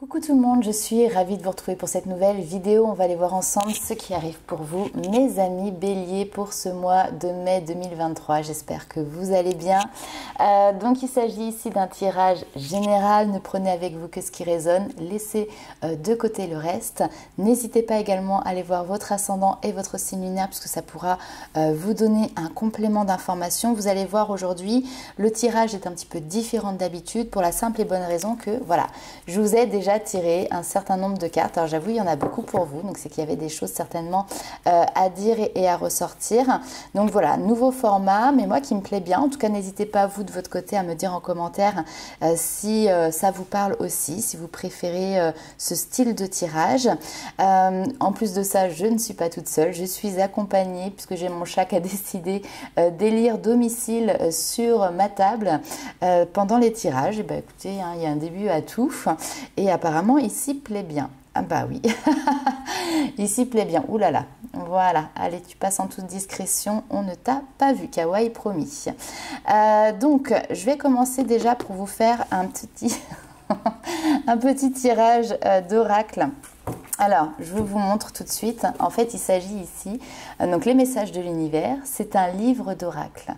Coucou tout le monde, je suis ravie de vous retrouver pour cette nouvelle vidéo. On va aller voir ensemble ce qui arrive pour vous, mes amis béliers, pour ce mois de mai 2023. J'espère que vous allez bien. Donc il s'agit ici d'un tirage général. Ne prenez avec vous que ce qui résonne. Laissez de côté le reste. N'hésitez pas également à aller voir votre ascendant et votre signe lunaire puisque ça pourra vous donner un complément d'information. Vous allez voir aujourd'hui, le tirage est un petit peu différent d'habitude pour la simple et bonne raison que, voilà, je vous ai déjà tiré un certain nombre de cartes. Alors j'avoue, il y en a beaucoup pour vous, donc c'est qu'il y avait des choses certainement à dire et à ressortir. Donc voilà, nouveau format, mais moi qui me plaît bien. En tout cas, n'hésitez pas vous de votre côté à me dire en commentaire si ça vous parle aussi, si vous préférez ce style de tirage. En plus de ça, je ne suis pas toute seule, je suis accompagnée puisque j'ai mon chat qui a décidé d'élire domicile sur ma table pendant les tirages. Et ben écoutez, hein, il y a un début à tout et apparemment il s'y plaît bien. Ah bah oui, il s'y plaît bien. Ouh là là, voilà. Allez, tu passes en toute discrétion, on ne t'a pas vu, kawaii promis. Donc, je vais commencer déjà pour vous faire un petit, un petit tirage d'oracle. Alors, je vous montre tout de suite. En fait, il s'agit ici, donc les messages de l'univers, c'est un livre d'oracle.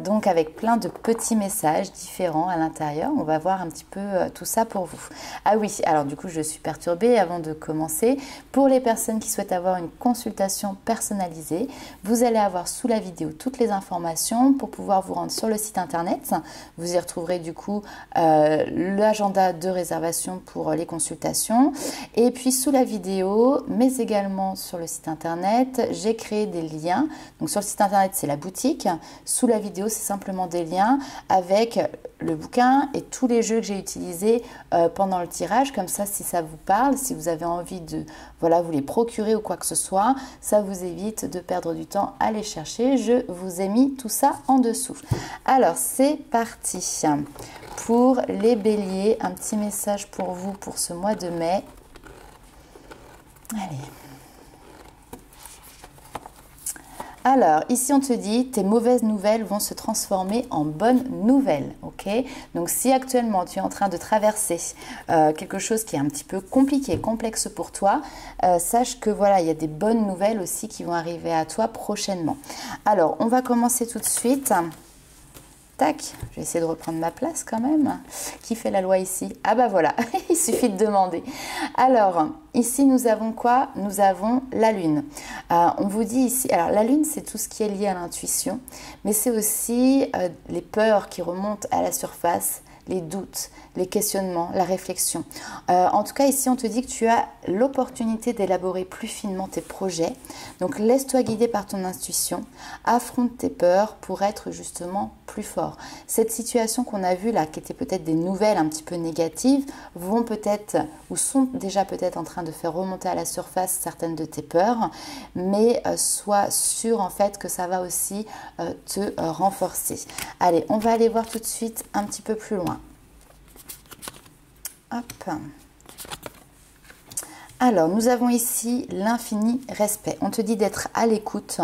Donc, avec plein de petits messages différents à l'intérieur. On va voir un petit peu tout ça pour vous. Ah oui, alors du coup, je suis perturbée avant de commencer. Pour les personnes qui souhaitent avoir une consultation personnalisée, vous allez avoir sous la vidéo toutes les informations pour pouvoir vous rendre sur le site internet. Vous y retrouverez du coup l'agenda de réservation pour les consultations. Et puis, sous la vidéo, mais également sur le site internet, j'ai créé des liens. Donc sur le site internet, c'est la boutique. Sous la vidéo, c'est simplement des liens avec le bouquin et tous les jeux que j'ai utilisés pendant le tirage. Comme ça, si ça vous parle, si vous avez envie de vous les procurer ou quoi que ce soit, ça vous évite de perdre du temps à les chercher. Je vous ai mis tout ça en dessous. Alors, c'est parti. Pour les béliers, un petit message pour vous pour ce mois de mai. Allez. Alors, ici on te dit, tes mauvaises nouvelles vont se transformer en bonnes nouvelles, ok? Donc si actuellement tu es en train de traverser quelque chose qui est un petit peu compliqué, complexe pour toi, sache que voilà, il y a des bonnes nouvelles aussi qui vont arriver à toi prochainement. Alors, on va commencer tout de suite. Tac, je vais essayer de reprendre ma place quand même. Qui fait la loi ici? Ah bah voilà, il suffit de demander. Alors, ici nous avons quoi? Nous avons la lune. On vous dit ici, alors la lune c'est tout ce qui est lié à l'intuition, mais c'est aussi les peurs qui remontent à la surface, les doutes, les questionnements, la réflexion. En tout cas, ici, on te dit que tu as l'opportunité d'élaborer plus finement tes projets. Donc, laisse-toi guider par ton intuition. Affronte tes peurs pour être justement plus fort. Cette situation qu'on a vue là, qui était peut-être des nouvelles un petit peu négatives, vont peut-être ou sont déjà peut-être en train de faire remonter à la surface certaines de tes peurs. Mais sois sûr en fait que ça va aussi te renforcer. Allez, on va aller voir tout de suite un petit peu plus loin. Hop. Alors, nous avons ici l'infini respect. On te dit d'être à l'écoute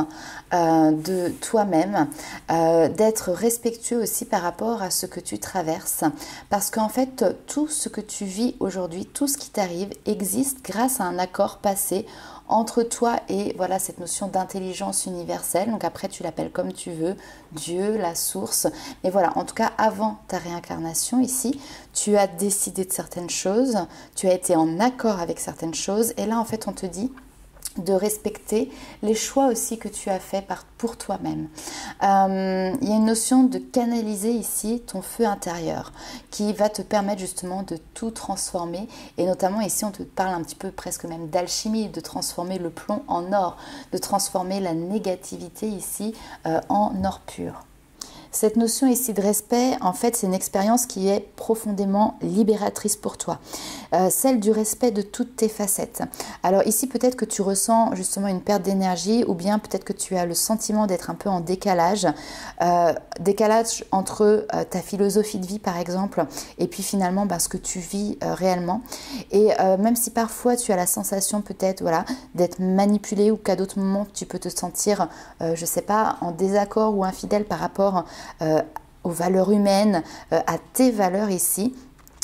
de toi-même, d'être respectueux aussi par rapport à ce que tu traverses. Parce qu'en fait, tout ce que tu vis aujourd'hui, tout ce qui t'arrive existe grâce à un accord passé entre toi et voilà cette notion d'intelligence universelle. Donc après, tu l'appelles comme tu veux, Dieu, la source. Mais voilà, en tout cas, avant ta réincarnation ici, tu as décidé de certaines choses, tu as été en accord avec certaines choses. Et là, en fait, on te dit de respecter les choix aussi que tu as fait pour toi-même. Il y a une notion de canaliser ici ton feu intérieur qui va te permettre justement de tout transformer et notamment ici on te parle un petit peu presque même d'alchimie, de transformer le plomb en or, de transformer la négativité ici en or pur. Cette notion ici de respect, en fait, c'est une expérience qui est profondément libératrice pour toi. Celle du respect de toutes tes facettes. Alors ici, peut-être que tu ressens justement une perte d'énergie ou bien peut-être que tu as le sentiment d'être un peu en décalage. Décalage entre ta philosophie de vie, par exemple, et puis finalement ce que tu vis réellement. Et même si parfois tu as la sensation peut-être d'être manipulé ou qu'à d'autres moments tu peux te sentir, je sais pas, en désaccord ou infidèle par rapport aux valeurs humaines, à tes valeurs ici,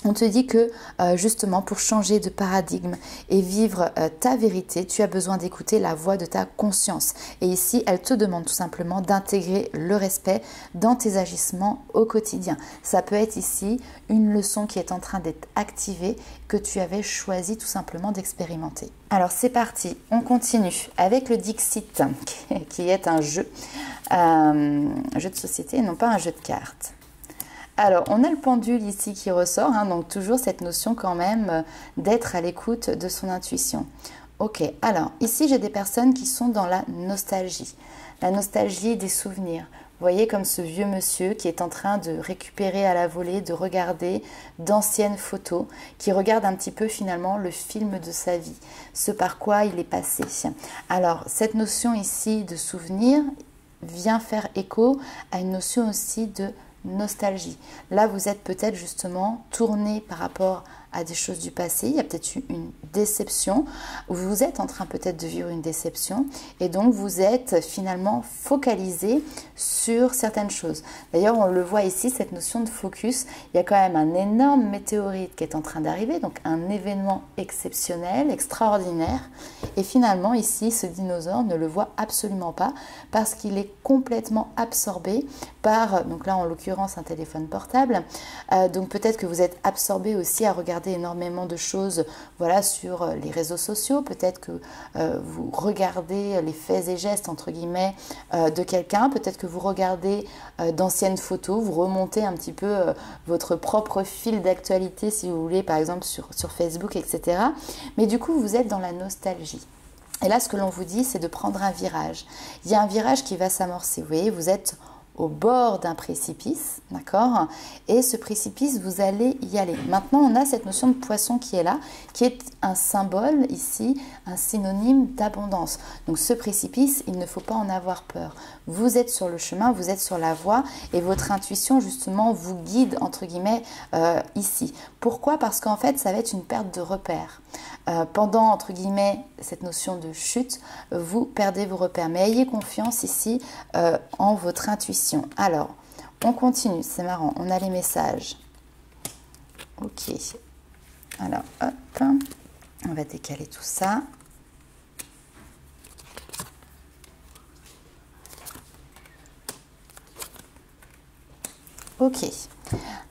On te dit que justement pour changer de paradigme et vivre ta vérité, tu as besoin d'écouter la voix de ta conscience. Et ici, elle te demande tout simplement d'intégrer le respect dans tes agissements au quotidien. Ça peut être ici une leçon qui est en train d'être activée, que tu avais choisi tout simplement d'expérimenter. Alors c'est parti, on continue avec le Dixit, qui est un jeu de société et non pas un jeu de cartes. Alors, on a le pendule ici qui ressort, hein, donc toujours cette notion quand même d'être à l'écoute de son intuition. Ok, alors ici j'ai des personnes qui sont dans la nostalgie des souvenirs. Vous voyez comme ce vieux monsieur qui est en train de récupérer à la volée, de regarder d'anciennes photos, qui regarde un petit peu finalement le film de sa vie, ce par quoi il est passé. Alors, cette notion ici de souvenir vient faire écho à une notion aussi de nostalgie. Là, vous êtes peut-être justement tourné par rapport à des choses du passé. Il y a peut-être eu une déception. Vous êtes en train peut-être de vivre une déception et donc vous êtes finalement focalisé sur certaines choses. D'ailleurs, on le voit ici, cette notion de focus. Il y a quand même un énorme météorite qui est en train d'arriver, donc un événement exceptionnel, extraordinaire. Et finalement, ici, ce dinosaure ne le voit absolument pas parce qu'il est complètement absorbé par, donc là en l'occurrence, un téléphone portable. Donc peut-être que vous êtes absorbé aussi à regarder énormément de choses, voilà, sur les réseaux sociaux. Peut-être que vous regardez les faits et gestes, entre guillemets, de quelqu'un. Peut-être que vous regardez d'anciennes photos, vous remontez un petit peu votre propre fil d'actualité, si vous voulez, par exemple sur Facebook, etc. Mais du coup, vous êtes dans la nostalgie. Et là, ce que l'on vous dit, c'est de prendre un virage. Il y a un virage qui va s'amorcer. Vous voyez, vous êtes au bord d'un précipice, d'accord? Et ce précipice, vous allez y aller. Maintenant, on a cette notion de poisson qui est là, qui est un symbole ici, un synonyme d'abondance. Donc ce précipice, il ne faut pas en avoir peur. Vous êtes sur le chemin, vous êtes sur la voie et votre intuition, justement, vous guide, entre guillemets, ici. Pourquoi? Parce qu'en fait, ça va être une perte de repères. Pendant, entre guillemets, cette notion de chute, vous perdez vos repères. Mais ayez confiance ici en votre intuition. Alors, on continue, c'est marrant, on a les messages. Ok. Alors, hop, on va décaler tout ça. Ok.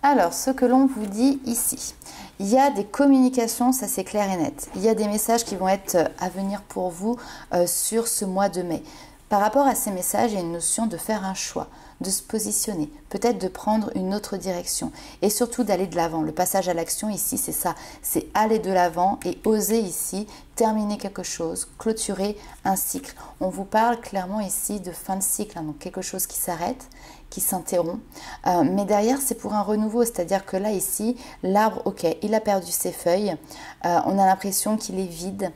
Alors, ce que l'on vous dit ici. Il y a des communications, ça c'est clair et net. Il y a des messages qui vont être à venir pour vous sur ce mois de mai. Par rapport à ces messages, il y a une notion de faire un choix, de se positionner, peut-être de prendre une autre direction et surtout d'aller de l'avant. Le passage à l'action ici, c'est ça, c'est aller de l'avant et oser ici terminer quelque chose, clôturer un cycle. On vous parle clairement ici de fin de cycle, hein, donc quelque chose qui s'arrête, qui s'interrompt, mais derrière c'est pour un renouveau, c'est-à-dire que là ici l'arbre, ok, il a perdu ses feuilles, on a l'impression qu'il est vide,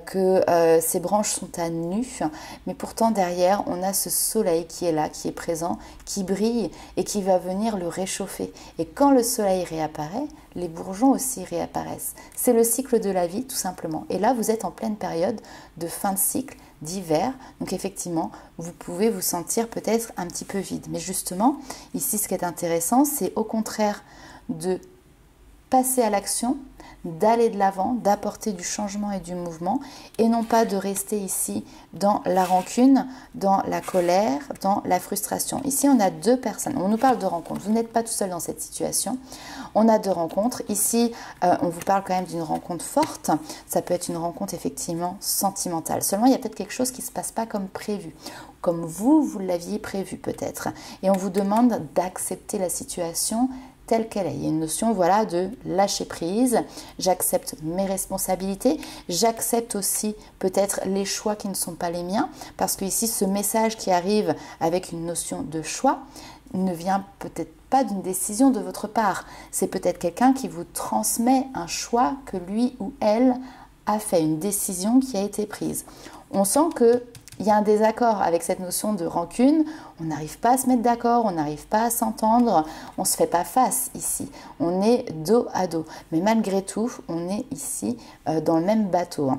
que ses branches sont à nu, mais pourtant derrière on a ce soleil qui est là, qui est présent, qui brille et qui va venir le réchauffer. Et quand le soleil réapparaît, les bourgeons aussi réapparaissent. C'est le cycle de la vie tout simplement. Et là vous êtes en pleine période de fin de cycle, d'hiver, donc effectivement vous pouvez vous sentir peut-être un petit peu vide, mais justement ici ce qui est intéressant, c'est au contraire de passer à l'action, d'aller de l'avant, d'apporter du changement et du mouvement et non pas de rester ici dans la rancune, dans la colère, dans la frustration. Ici on a deux personnes, on nous parle de rencontres, vous n'êtes pas tout seul dans cette situation, on a deux rencontres. Ici on vous parle quand même d'une rencontre forte, ça peut être une rencontre effectivement sentimentale, seulement il y a peut-être quelque chose qui ne se passe pas comme prévu, comme vous l'aviez prévu peut-être, et on vous demande d'accepter la situation telle qu'elle est. Il y a une notion, voilà, de lâcher prise, j'accepte mes responsabilités, j'accepte aussi peut-être les choix qui ne sont pas les miens, parce que ici ce message qui arrive avec une notion de choix ne vient peut-être pas d'une décision de votre part, c'est peut-être quelqu'un qui vous transmet un choix que lui ou elle a fait, une décision qui a été prise. On sent que il y a un désaccord avec cette notion de rancune, on n'arrive pas à se mettre d'accord, on n'arrive pas à s'entendre, on ne se fait pas face ici, on est dos à dos. Mais malgré tout, on est ici dans le même bateau.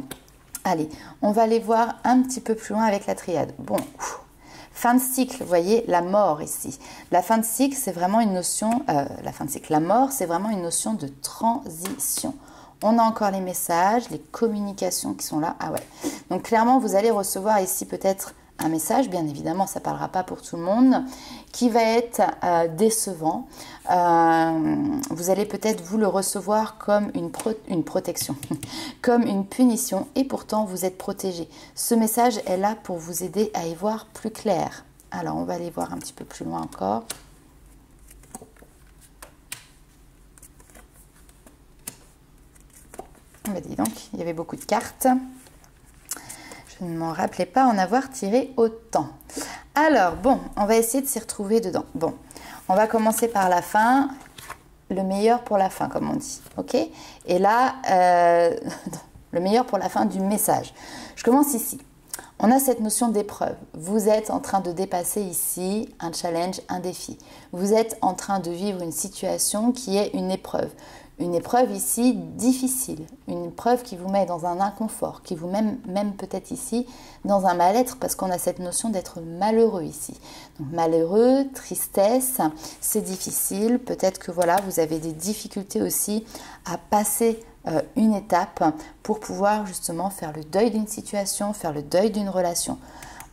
Allez, on va aller voir un petit peu plus loin avec la triade. Bon, Fin de cycle, vous voyez, la mort ici. La fin de cycle, c'est vraiment une notion, la mort, c'est vraiment une notion de transition. On a encore les messages, les communications qui sont là. Ah ouais. Donc clairement, vous allez recevoir ici peut-être un message, bien évidemment, ça ne parlera pas pour tout le monde, qui va être décevant. Vous allez peut-être vous le recevoir comme une protection, comme une punition, et pourtant vous êtes protégé. Ce message est là pour vous aider à y voir plus clair. Alors, on va aller voir un petit peu plus loin encore. Bah, dis donc, il y avait beaucoup de cartes. Je ne m'en rappelais pas en avoir tiré autant. Alors, bon, on va essayer de s'y retrouver dedans. Bon, on va commencer par la fin. Le meilleur pour la fin, comme on dit. Ok? Et là, le meilleur pour la fin du message. Je commence ici. On a cette notion d'épreuve. Vous êtes en train de dépasser ici un challenge, un défi. Vous êtes en train de vivre une situation qui est une épreuve. Une épreuve ici difficile, une épreuve qui vous met dans un inconfort, qui vous met même peut-être ici dans un mal-être parce qu'on a cette notion d'être malheureux ici. Donc malheureux, tristesse, c'est difficile. Peut-être que voilà, vous avez des difficultés aussi à passer une étape pour pouvoir justement faire le deuil d'une situation, faire le deuil d'une relation.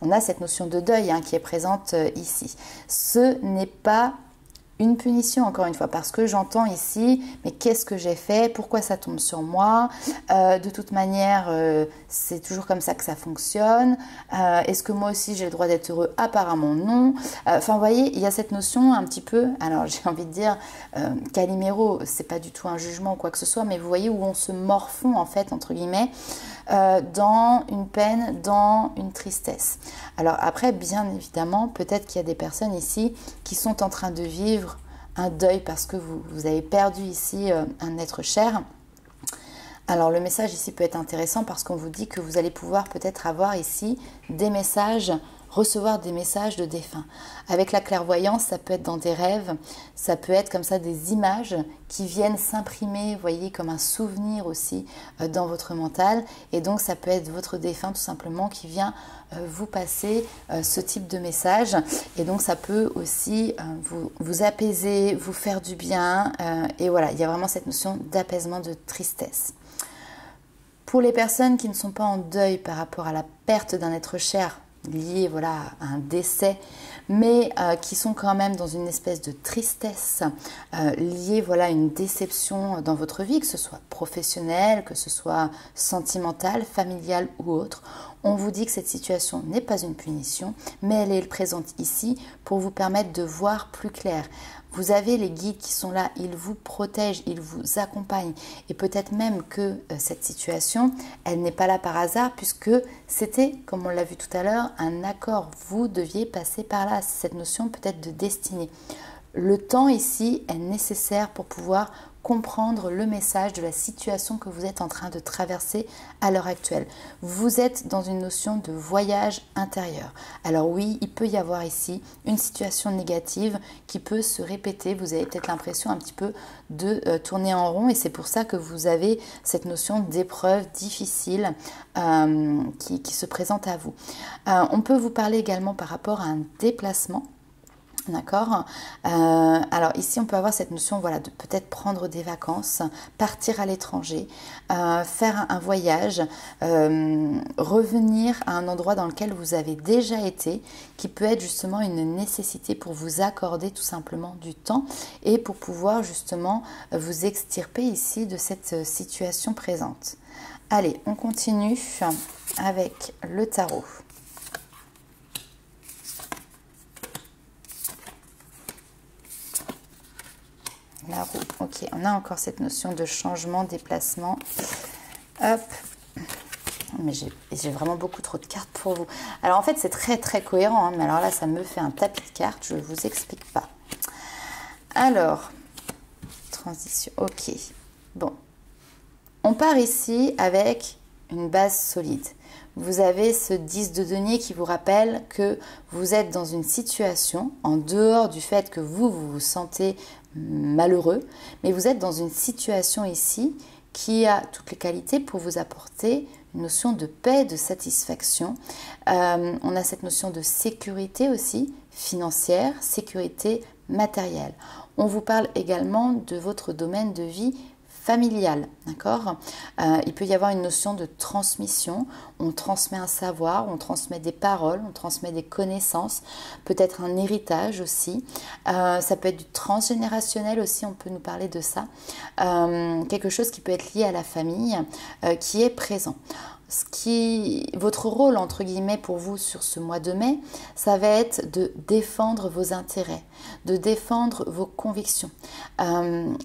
On a cette notion de deuil qui est présente ici. Ce n'est pas une punition, encore une fois, parce que j'entends ici, mais qu'est-ce que j'ai fait? Pourquoi ça tombe sur moi? De toute manière, c'est toujours comme ça que ça fonctionne. Est-ce que moi aussi j'ai le droit d'être heureux? Apparemment non. Enfin, vous voyez, il y a cette notion un petit peu, alors j'ai envie de dire, Calimero, c'est pas du tout un jugement ou quoi que ce soit, mais vous voyez où on se morfond, en fait, entre guillemets, dans une peine, dans une tristesse. Alors après, bien évidemment, peut-être qu'il y a des personnes ici qui sont en train de vivre un deuil parce que vous avez perdu ici un être cher. Alors le message ici peut être intéressant parce qu'on vous dit que vous allez pouvoir peut-être avoir ici des messages, recevoir des messages de défunts. Avec la clairvoyance, ça peut être dans des rêves, ça peut être comme ça des images qui viennent s'imprimer, vous voyez, comme un souvenir aussi dans votre mental. Et donc ça peut être votre défunt tout simplement qui vient vous passer ce type de message. Et donc ça peut aussi vous apaiser, vous faire du bien. Et voilà, il y a vraiment cette notion d'apaisement, de tristesse. Pour les personnes qui ne sont pas en deuil par rapport à la perte d'un être cher, lié voilà, à un décès, mais qui sont quand même dans une espèce de tristesse liée voilà, à une déception dans votre vie, que ce soit professionnelle, que ce soit sentimentale, familiale ou autre. On vous dit que cette situation n'est pas une punition, mais elle est présente ici pour vous permettre de voir plus clair. Vous avez les guides qui sont là, ils vous protègent, ils vous accompagnent. Et peut-être même que cette situation, elle n'est pas là par hasard puisque c'était, comme on l'a vu tout à l'heure, un accord. Vous deviez passer par là, cette notion peut-être de destinée. Le temps ici est nécessaire pour pouvoir comprendre le message de la situation que vous êtes en train de traverser à l'heure actuelle. Vous êtes dans une notion de voyage intérieur. Alors oui, il peut y avoir ici une situation négative qui peut se répéter. Vous avez peut-être l'impression un petit peu de tourner en rond et c'est pour ça que vous avez cette notion d'épreuve difficile qui se présente à vous. On peut vous parler également par rapport à un déplacement. D'accord. Alors ici, on peut avoir cette notion voilà, de peut-être prendre des vacances, partir à l'étranger, faire un voyage, revenir à un endroit dans lequel vous avez déjà été, qui peut être justement une nécessité pour vous accorder tout simplement du temps et pour pouvoir justement vous extirper ici de cette situation présente. Allez, on continue avec le tarot. La roue, ok, on a encore cette notion de changement, déplacement. Hop, mais j'ai vraiment beaucoup trop de cartes pour vous. Alors en fait, c'est très très cohérent, mais alors là, ça me fait un tapis de cartes, je ne vous explique pas. Alors, transition, ok. Bon, on part ici avec une base solide. Vous avez ce 10 de denier qui vous rappelle que vous êtes dans une situation, en dehors du fait que vous vous sentez malheureux, mais vous êtes dans une situation ici qui a toutes les qualités pour vous apporter une notion de paix, de satisfaction. On a cette notion de sécurité aussi, financière, sécurité matérielle. On vous parle également de votre domaine de vie familial, d'accord? Il peut y avoir une notion de transmission, on transmet un savoir, on transmet des paroles, on transmet des connaissances, peut-être un héritage aussi, ça peut être du transgénérationnel aussi, on peut nous parler de ça, quelque chose qui peut être lié à la famille, qui est présent. Votre rôle entre guillemets pour vous sur ce mois de mai, ça va être de défendre vos intérêts, de défendre vos convictions,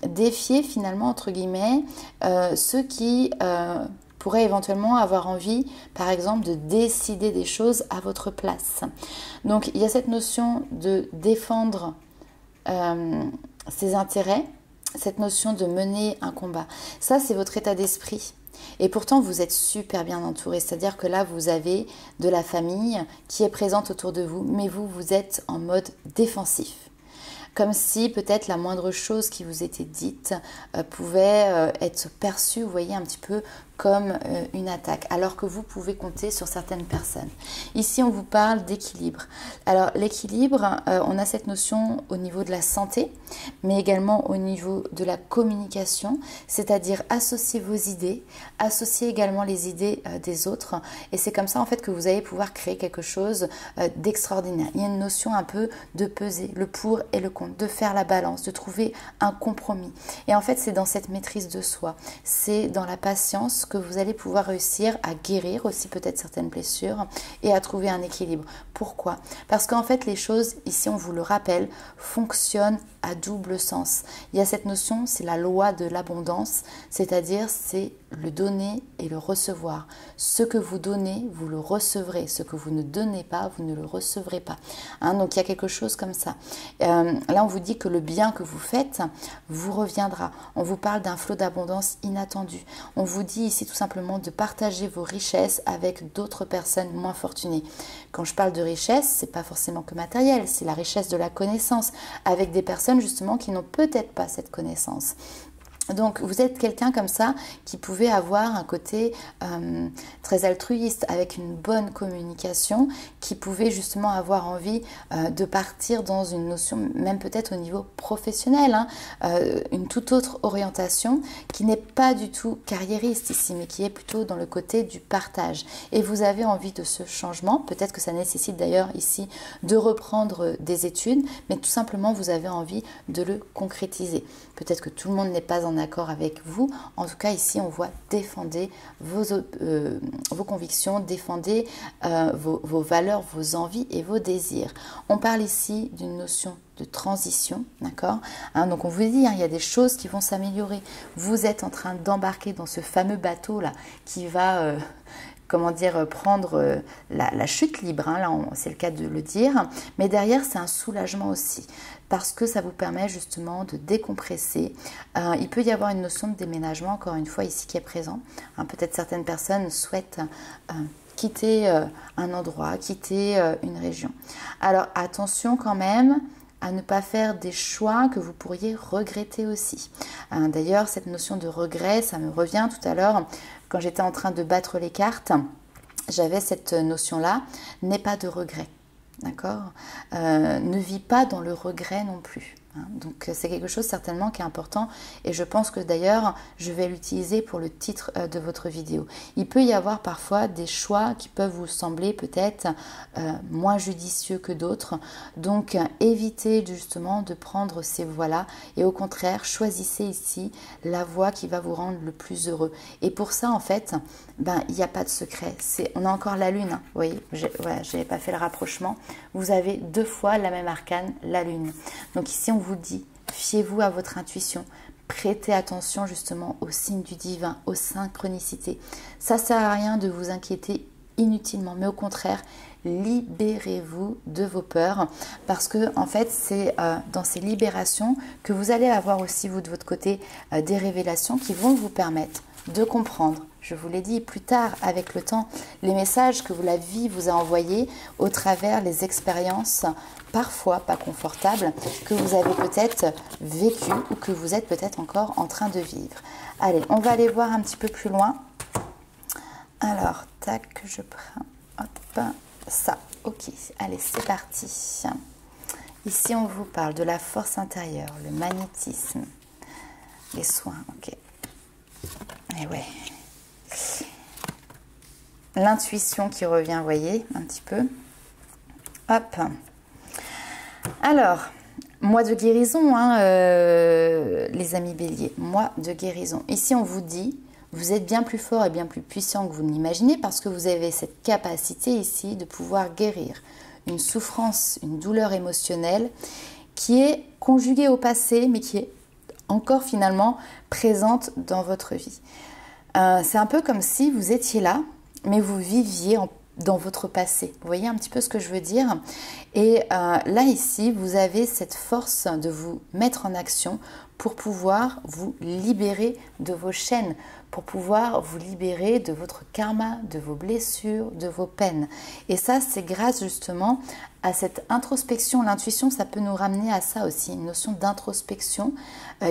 défier finalement entre guillemets ceux qui pourraient éventuellement avoir envie par exemple de décider des choses à votre place. Donc il y a cette notion de défendre ses intérêts, cette notion de mener un combat. Ça c'est votre état d'esprit. Et pourtant, vous êtes super bien entouré, c'est-à-dire que là, vous avez de la famille qui est présente autour de vous, mais vous êtes en mode défensif. Comme si peut-être la moindre chose qui vous était dite pouvait être perçue, vous voyez, un petit peu comme une attaque, alors que vous pouvez compter sur certaines personnes. Ici, on vous parle d'équilibre. Alors, l'équilibre, on a cette notion au niveau de la santé, mais également au niveau de la communication, c'est-à-dire associer vos idées, associer également les idées des autres, et c'est comme ça, en fait, que vous allez pouvoir créer quelque chose d'extraordinaire. Il y a une notion un peu de peser, le pour et le contre, de faire la balance, de trouver un compromis. Et en fait, c'est dans cette maîtrise de soi, c'est dans la patience que vous allez pouvoir réussir à guérir aussi peut-être certaines blessures et à trouver un équilibre. Pourquoi? Parce qu'en fait les choses, ici on vous le rappelle, fonctionnent à double sens. Il y a cette notion, c'est la loi de l'abondance, c'est-à-dire c'est le donner et le recevoir. Ce que vous donnez, vous le recevrez. Ce que vous ne donnez pas, vous ne le recevrez pas. Hein, donc il y a quelque chose comme ça. Là on vous dit que le bien que vous faites vous reviendra. On vous parle d'un flot d'abondance inattendu. On vous dit ici tout simplement de partager vos richesses avec d'autres personnes moins fortunées. Quand je parle de richesse, c'est pas forcément que matériel, c'est la richesse de la connaissance avec des personnes justement qui n'ont peut-être pas cette connaissance. Donc vous êtes quelqu'un comme ça qui pouvait avoir un côté très altruiste avec une bonne communication, qui pouvait justement avoir envie de partir dans une notion, même peut-être au niveau professionnel, hein, une toute autre orientation qui n'est pas du tout carriériste ici, mais qui est plutôt dans le côté du partage. Et vous avez envie de ce changement, peut-être que ça nécessite d'ailleurs ici de reprendre des études, mais tout simplement vous avez envie de le concrétiser. Peut-être que tout le monde n'est pas en accord avec vous. En tout cas, ici, on voit défendez vos convictions, défendez vos valeurs, vos envies et vos désirs. On parle ici d'une notion de transition, d'accord, hein, donc on vous dit, hein, il y a des choses qui vont s'améliorer. Vous êtes en train d'embarquer dans ce fameux bateau-là qui va... comment dire, prendre la chute libre, hein, là c'est le cas de le dire, mais derrière c'est un soulagement aussi, parce que ça vous permet justement de décompresser. Il peut y avoir une notion de déménagement, encore une fois ici qui est présent, hein, peut-être certaines personnes souhaitent quitter un endroit, quitter une région. Alors attention quand même à ne pas faire des choix que vous pourriez regretter aussi. D'ailleurs, cette notion de regret, ça me revient tout à l'heure, quand j'étais en train de battre les cartes, j'avais cette notion-là, n'aie pas de regret, d'accord? Ne vis pas dans le regret non plus. Hein. Donc c'est quelque chose certainement qui est important et je pense que d'ailleurs je vais l'utiliser pour le titre de votre vidéo. Il peut y avoir parfois des choix qui peuvent vous sembler peut-être moins judicieux que d'autres, donc évitez justement de prendre ces voies-là et au contraire choisissez ici la voie qui va vous rendre le plus heureux. Et pour ça en fait, il n'y a pas de secret. On a encore la lune, hein. Vous voyez, je n'avais pas fait le rapprochement. Vous avez 2 fois la même arcane, la lune. Donc ici on vous dit, fiez-vous à votre intuition, prêtez attention justement aux signes du divin, aux synchronicités. Ça ne sert à rien de vous inquiéter inutilement, mais au contraire, libérez-vous de vos peurs parce que en fait c'est dans ces libérations que vous allez avoir aussi vous de votre côté des révélations qui vont vous permettre de comprendre. Je vous l'ai dit plus tard avec le temps, les messages que la vie vous a envoyés au travers les expériences parfois pas confortables que vous avez peut-être vécues ou que vous êtes peut-être encore en train de vivre. Allez, on va aller voir un petit peu plus loin. Alors, tac, je prends, hop, ça. Ok, allez, c'est parti. Ici, on vous parle de la force intérieure, le magnétisme, les soins, ok. Et ouais. L'intuition qui revient, vous voyez, un petit peu. Hop. Alors, mois de guérison, hein, les amis béliers, mois de guérison. Ici, on vous dit, vous êtes bien plus fort et bien plus puissant que vous ne l'imaginez parce que vous avez cette capacité ici de pouvoir guérir une souffrance, une douleur émotionnelle qui est conjuguée au passé, mais qui est encore finalement présente dans votre vie. C'est un peu comme si vous étiez là, mais vous viviez dans votre passé. Vous voyez un petit peu ce que je veux dire? Et là, ici, vous avez cette force de vous mettre en action pour pouvoir vous libérer de vos chaînes, pour pouvoir vous libérer de votre karma, de vos blessures, de vos peines. Et ça, c'est grâce justement à cette introspection. L'intuition, ça peut nous ramener à ça aussi, une notion d'introspection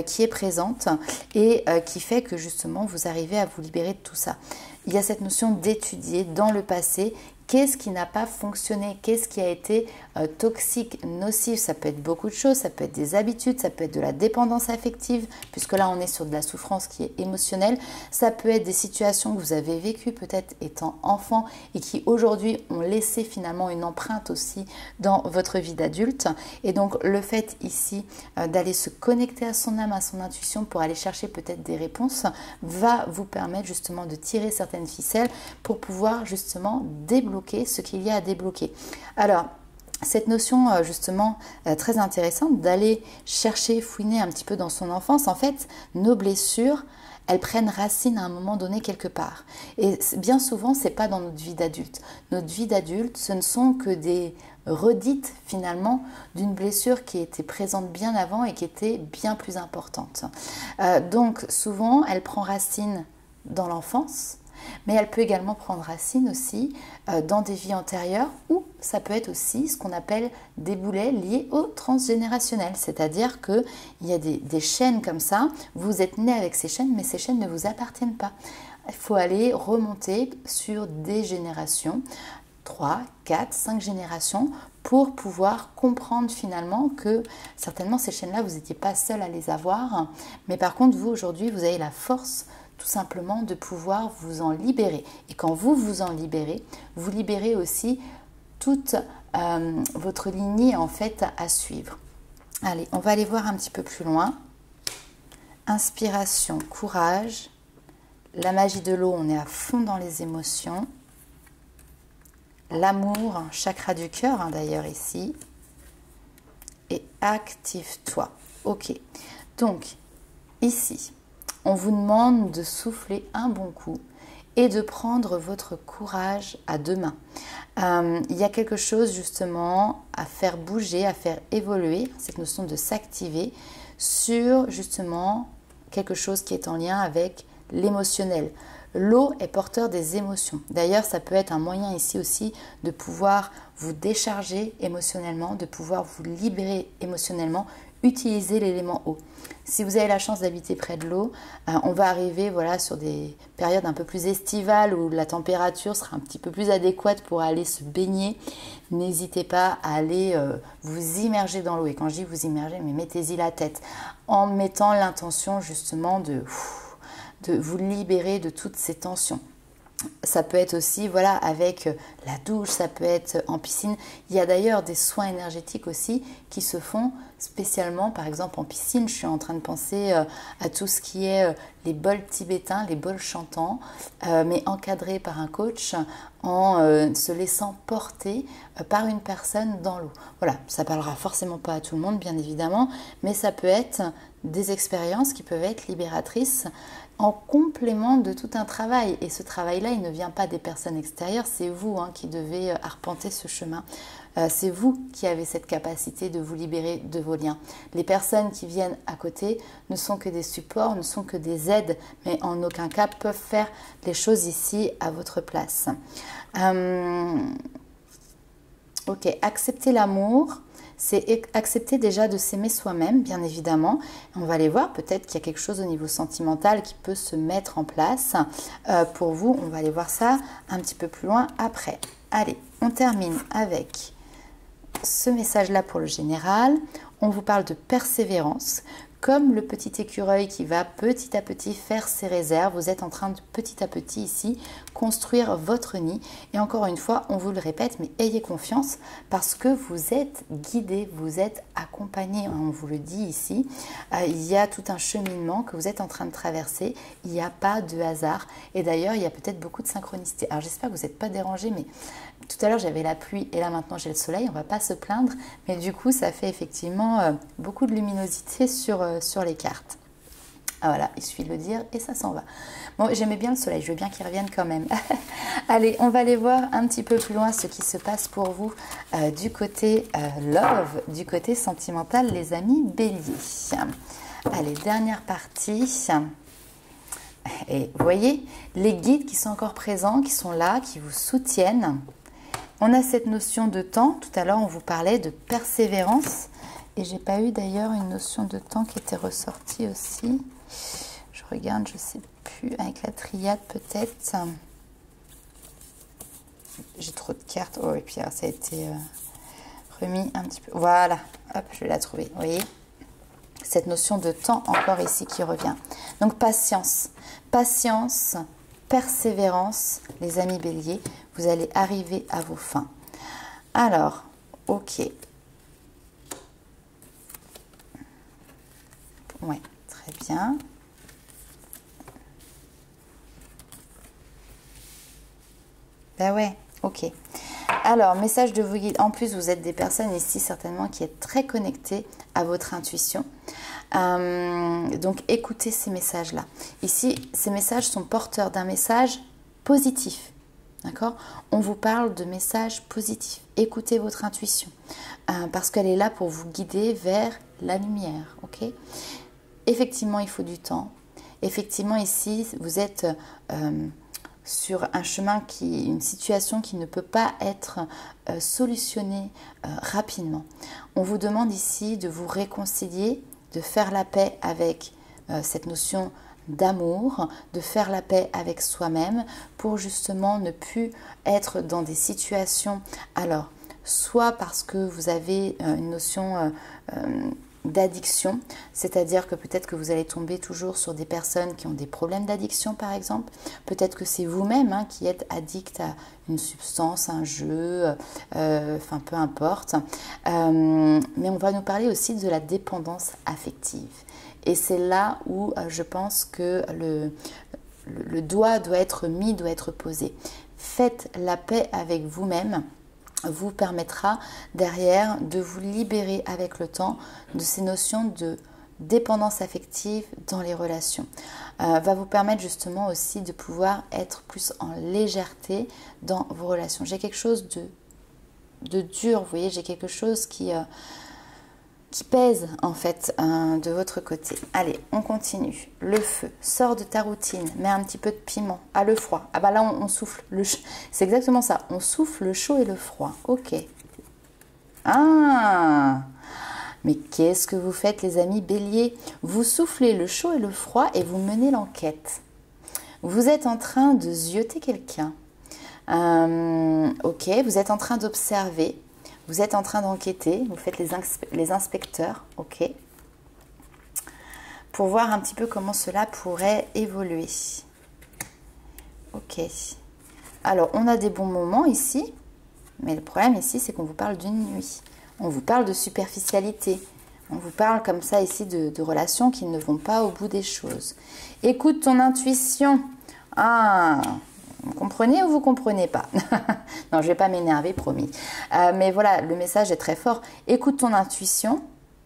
qui est présente et qui fait que justement, vous arrivez à vous libérer de tout ça. Il y a cette notion d'étudier dans le passé qu'est-ce qui n'a pas fonctionné, qu'est-ce qui a été toxique, nocif. Ça peut être beaucoup de choses, ça peut être des habitudes, ça peut être de la dépendance affective, puisque là on est sur de la souffrance qui est émotionnelle. Ça peut être des situations que vous avez vécues peut-être étant enfant et qui aujourd'hui ont laissé finalement une empreinte aussi dans votre vie d'adulte. Et donc le fait ici d'aller se connecter à son âme, à son intuition pour aller chercher peut-être des réponses va vous permettre justement de tirer certaines ficelles pour pouvoir justement débloquer ce qu'il y a à débloquer. Alors, cette notion justement très intéressante d'aller chercher, fouiner un petit peu dans son enfance, en fait, nos blessures, elles prennent racine à un moment donné quelque part. Et bien souvent, c'est pas dans notre vie d'adulte. Notre vie d'adulte, ce ne sont que des redites finalement d'une blessure qui était présente bien avant et qui était bien plus importante. Donc souvent, elle prend racine dans l'enfance, mais elle peut également prendre racine aussi dans des vies antérieures ou ça peut être aussi ce qu'on appelle des boulets liés au transgénérationnel. C'est-à-dire qu'il y a des chaînes comme ça, vous êtes né avec ces chaînes, mais ces chaînes ne vous appartiennent pas. Il faut aller remonter sur des générations, 3, 4, 5 générations pour pouvoir comprendre finalement que certainement ces chaînes-là, vous n'étiez pas seul à les avoir, mais par contre vous aujourd'hui, vous avez la force tout simplement de pouvoir vous en libérer. Et quand vous vous en libérez, vous libérez aussi toute votre lignée en fait à suivre. Allez, on va aller voir un petit peu plus loin. Inspiration, courage. La magie de l'eau, on est à fond dans les émotions. L'amour, chakra du cœur d'ailleurs ici. Et active-toi. Ok, donc ici, on vous demande de souffler un bon coup et de prendre votre courage à deux mains. Il y a quelque chose justement à faire bouger, à faire évoluer, cette notion de s'activer sur justement quelque chose qui est en lien avec l'émotionnel. L'eau est porteur des émotions. D'ailleurs, ça peut être un moyen ici aussi de pouvoir vous décharger émotionnellement, de pouvoir vous libérer émotionnellement, utiliser l'élément eau. Si vous avez la chance d'habiter près de l'eau, on va arriver voilà, sur des périodes un peu plus estivales où la température sera un petit peu plus adéquate pour aller se baigner. N'hésitez pas à aller vous immerger dans l'eau. Et quand je dis vous immerger, mais mettez-y la tête en mettant l'intention justement de vous libérer de toutes ces tensions. Ça peut être aussi voilà, avec la douche, ça peut être en piscine. Il y a d'ailleurs des soins énergétiques aussi qui se font spécialement, par exemple en piscine. Je suis en train de penser à tout ce qui est les bols tibétains, les bols chantants, mais encadrés par un coach en se laissant porter par une personne dans l'eau. Voilà, ça parlera forcément pas à tout le monde, bien évidemment, mais ça peut être des expériences qui peuvent être libératrices en complément de tout un travail. Et ce travail-là, il ne vient pas des personnes extérieures, c'est vous qui devez arpenter ce chemin. C'est vous qui avez cette capacité de vous libérer de vos liens. Les personnes qui viennent à côté ne sont que des supports, ne sont que des aides, mais en aucun cas peuvent faire les choses ici à votre place. Ok, accepter l'amour, c'est accepter déjà de s'aimer soi-même, bien évidemment. On va aller voir, peut-être qu'il y a quelque chose au niveau sentimental qui peut se mettre en place pour vous. On va aller voir ça un petit peu plus loin après. Allez, on termine avec ce message-là pour le général. On vous parle de persévérance. Comme le petit écureuil qui va petit à petit faire ses réserves, vous êtes en train de petit à petit ici construire votre nid. Et encore une fois, on vous le répète, mais ayez confiance parce que vous êtes guidé, vous êtes accompagné. On vous le dit ici, il y a tout un cheminement que vous êtes en train de traverser. Il n'y a pas de hasard. Et d'ailleurs, il y a peut-être beaucoup de synchronicité. Alors j'espère que vous n'êtes pas dérangés, mais tout à l'heure j'avais la pluie et là maintenant j'ai le soleil. On ne va pas se plaindre, mais du coup ça fait effectivement beaucoup de luminosité sur les cartes. Ah voilà, il suffit de le dire et ça s'en va. Bon, j'aimais bien le soleil, je veux bien qu'il revienne quand même. Allez, on va aller voir un petit peu plus loin ce qui se passe pour vous du côté love, du côté sentimental, les amis béliers. Allez, dernière partie. Et vous voyez, les guides qui sont encore présents, qui sont là, qui vous soutiennent. On a cette notion de temps. Tout à l'heure, on vous parlait de persévérance. Et j'ai pas eu d'ailleurs une notion de temps qui était ressortie aussi. Je regarde, je sais plus, avec la triade peut-être. J'ai trop de cartes. Oh, et puis ça a été remis un petit peu. Voilà, hop, je vais la trouver. Vous voyez, cette notion de temps encore ici qui revient. Donc patience, patience, persévérance, les amis béliers. Vous allez arriver à vos fins. Alors, ok. Ouais, très bien. Ben ouais, ok. Alors, message de vos guides. En plus, vous êtes des personnes ici certainement qui êtes très connectées à votre intuition. Donc, écoutez ces messages-là. Ici, ces messages sont porteurs d'un message positif. D'accord? On vous parle de messages positifs. Écoutez votre intuition parce qu'elle est là pour vous guider vers la lumière. Ok? Effectivement, il faut du temps. Effectivement, ici, vous êtes sur un chemin une situation qui ne peut pas être solutionnée rapidement. On vous demande ici de vous réconcilier, de faire la paix avec cette notion d'amour, de faire la paix avec soi-même pour justement ne plus être dans des situations, alors soit parce que vous avez une notion d'addiction, c'est-à-dire que peut-être que vous allez tomber toujours sur des personnes qui ont des problèmes d'addiction par exemple, peut-être que c'est vous-même qui êtes addict à une substance, un jeu, enfin peu importe, mais on va nous parler aussi de la dépendance affective. Et c'est là où je pense que le doigt doit être mis, doit être posé. Faites la paix avec vous-même vous permettra derrière de vous libérer avec le temps de ces notions de dépendance affective dans les relations. Va vous permettre justement aussi de pouvoir être plus en légèreté dans vos relations. J'ai quelque chose de dur, vous voyez, j'ai quelque chose qui pèse en fait de votre côté. Allez, on continue. Le feu, sors de ta routine, mets un petit peu de piment. Ah, le froid. Ah bah là, on souffle. C'est exactement ça. On souffle le chaud et le froid. Ok. Ah, mais qu'est-ce que vous faites les amis béliers? Vous soufflez le chaud et le froid et vous menez l'enquête. Vous êtes en train de zioter quelqu'un. Ok, vous êtes en train d'observer. Vous êtes en train d'enquêter, vous faites les inspecteurs, ok, pour voir un petit peu comment cela pourrait évoluer. Ok. Alors, on a des bons moments ici, mais le problème ici, c'est qu'on vous parle d'une nuit. On vous parle de superficialité. On vous parle comme ça ici de relations qui ne vont pas au bout des choses. Écoute ton intuition. Ah, vous comprenez ou vous comprenez pas? Non, je ne vais pas m'énerver, promis. Mais voilà, le message est très fort. Écoute ton intuition,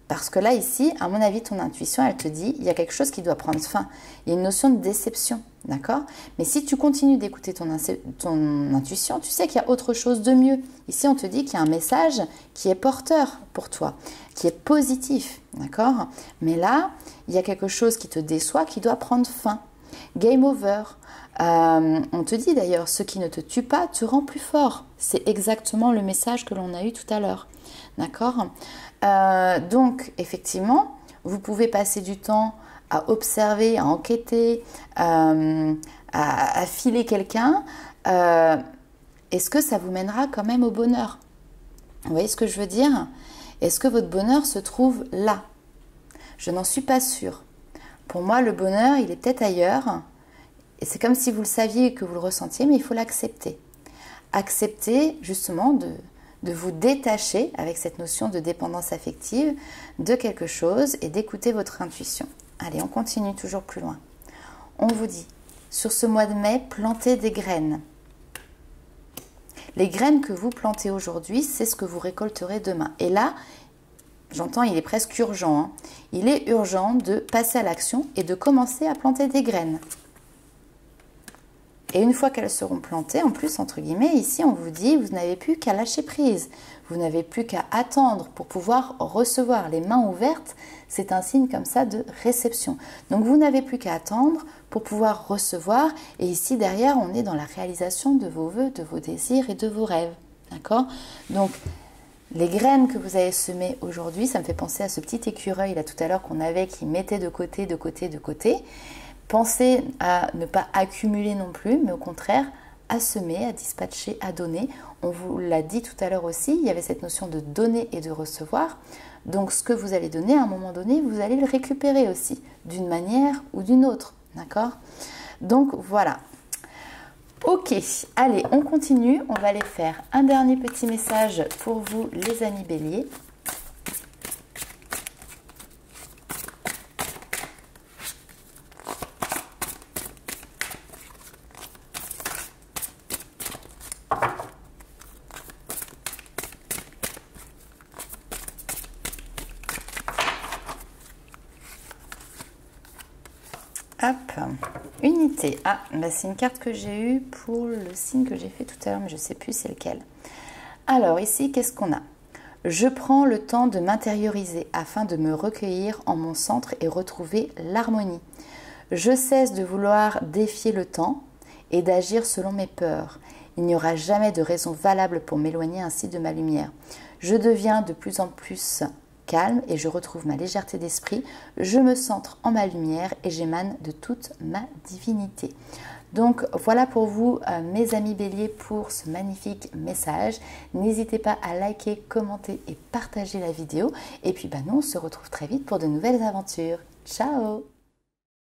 parce que là, ici, à mon avis, ton intuition, elle te dit, il y a quelque chose qui doit prendre fin. Il y a une notion de déception, d'accord? Mais si tu continues d'écouter ton intuition, tu sais qu'il y a autre chose de mieux. Ici, on te dit qu'il y a un message qui est porteur pour toi, qui est positif, d'accord? Mais là, il y a quelque chose qui te déçoit, qui doit prendre fin. Game over. On te dit d'ailleurs, ce qui ne te tue pas te rend plus fort. C'est exactement le message que l'on a eu tout à l'heure. D'accord? Donc, effectivement, vous pouvez passer du temps à observer, à enquêter, à filer quelqu'un. Est-ce que ça vous mènera quand même au bonheur? Vous voyez ce que je veux dire? Est-ce que votre bonheur se trouve là? Je n'en suis pas sûre. Pour moi, le bonheur, il est peut-être ailleurs. Et c'est comme si vous le saviez et que vous le ressentiez, mais il faut l'accepter. Accepter justement de vous détacher avec cette notion de dépendance affective de quelque chose et d'écouter votre intuition. Allez, on continue toujours plus loin. On vous dit, sur ce mois de mai, plantez des graines. Les graines que vous plantez aujourd'hui, c'est ce que vous récolterez demain. Et là, j'entends, il est presque urgent. Hein. Il est urgent de passer à l'action et de commencer à planter des graines. Et une fois qu'elles seront plantées, en plus, entre guillemets, ici, on vous dit, vous n'avez plus qu'à lâcher prise. Vous n'avez plus qu'à attendre pour pouvoir recevoir. Les mains ouvertes, c'est un signe comme ça de réception. Donc, vous n'avez plus qu'à attendre pour pouvoir recevoir. Et ici, derrière, on est dans la réalisation de vos vœux, de vos désirs et de vos rêves. D'accord? Donc, les graines que vous avez semées aujourd'hui, ça me fait penser à ce petit écureuil là tout à l'heure qu'on avait qui mettait de côté, de côté, de côté. Pensez à ne pas accumuler non plus, mais au contraire, à semer, à dispatcher, à donner. On vous l'a dit tout à l'heure aussi, il y avait cette notion de donner et de recevoir. Donc, ce que vous allez donner, à un moment donné, vous allez le récupérer aussi, d'une manière ou d'une autre. D'accord? Donc, voilà. Ok, allez, on continue. On va aller faire un dernier petit message pour vous, les amis béliers. Hop, unité. Ah, bah c'est une carte que j'ai eue pour le signe que j'ai fait tout à l'heure, mais je ne sais plus c'est lequel. Alors ici, qu'est-ce qu'on a? Je prends le temps de m'intérioriser afin de me recueillir en mon centre et retrouver l'harmonie. Je cesse de vouloir défier le temps et d'agir selon mes peurs. Il n'y aura jamais de raison valable pour m'éloigner ainsi de ma lumière. Je deviens de plus en plus calme et je retrouve ma légèreté d'esprit, je me centre en ma lumière et j'émane de toute ma divinité. Donc voilà pour vous mes amis béliers pour ce magnifique message. N'hésitez pas à liker, commenter et partager la vidéo. Et puis nous on se retrouve très vite pour de nouvelles aventures. Ciao!